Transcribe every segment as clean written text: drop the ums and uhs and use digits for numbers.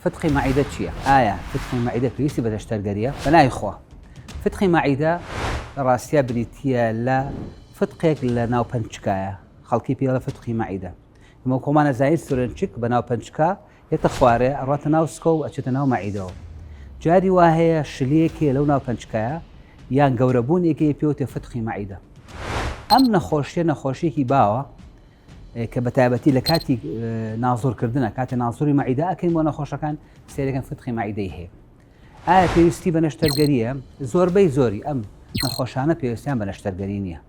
فتقی معیدە چییە؟ ئایا فتقی معیدە پێویستی بە دەشتەرگەریە؟ بەنایخوا فتقی معیدە ڕاستیە بریتیە لە فتقێک لە ناو پەنچکایە خەڵکی پێڵە فتقی معیدە ئەمە کۆمانە زاید سورنچک بە ناو پەنچکا یەتە خوارێ ئەڕاتە ناو سکە و ئەچێتە ناو معیدەوە جاری وا هەیە شلەیەکێ لەو ناو پەنچکایە یان گەورەبوونێکی پێوتێ فتقی معیدە ئەم نەخۆشیەکی باوە کە بە تایبەتی لە کاتی نازۆرکردنە کاتێ نازۆری معیدە ئەکەین بۆ نەخۆشەکان سێرەکەن فتقی معیدەی هەیە ئایا پێویستی بە نەشتەرگەریە زۆربەی زۆری ئەم نەخۆشانە پێویستیان بە نەشتەرگەری نییە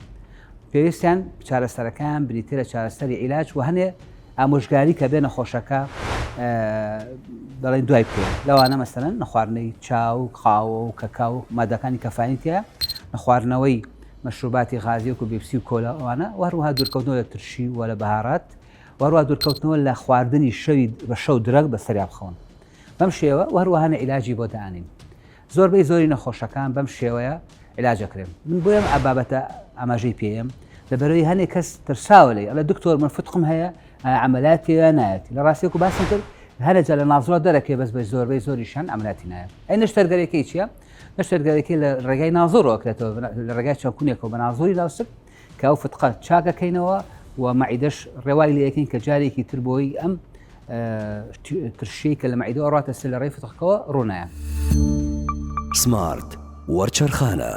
پێویستیان چارەسەرەکان بریتە لە چارەسەری عیلاج و هەنێ ئامۆژگاری کە بێ نەخۆشەکە دەڵێن دوای بکەین لەوانە مەسەلەن نەخواردنەی چاو قاوە و کەکاو مادەکانی کەفاینیتە نەخواردنەوەی مەشروباتی غازی وەکو بیپسی و کۆلا ئەوانە وهروها دوورکەوتنەوە لە ترشی و لە بەهارات وهروها دوورکەوتنەوە لە خواردنی شەوی بە شەو درەگ بەسەریا بخەون بەم شێوە وهروها عیلاجی بۆ دانین زۆربەی زۆری نەخۆشەکان بەم شێوەیە عیلاجەکرێن من بۆیە ئەم بابەتە ئاماژەی پێم لەبەرەوەی هەنێک کەس ترساوە لێ ئەڵێ دکتۆر من فتقم هەیە عەمەلیاتی نایەتی لە ڕاستیەک و باسم کرد هەرجا لە نازڵە دەرەکەی بەس بە زۆربەی زۆریشان عەمەلیاتی نایەت ئەی نەشتەرگەریەکەی چییە؟ نەشتەرگەریەکەی لە ڕێگای نازۆرەوە کرێتەوە لە ڕێگای چاکوونێکەوە بە نازۆری لاوسک کە ئەو فتقە چاکەکەینەوە و معیدەش ڕێوای لە یەکەین کە جارێکی تر بۆی ئەم ترشەی کە لە معیدەوە ڕاتە سەر لە ڕێی فتقەکەوە ڕوونایە سمارت وەرچەرخانە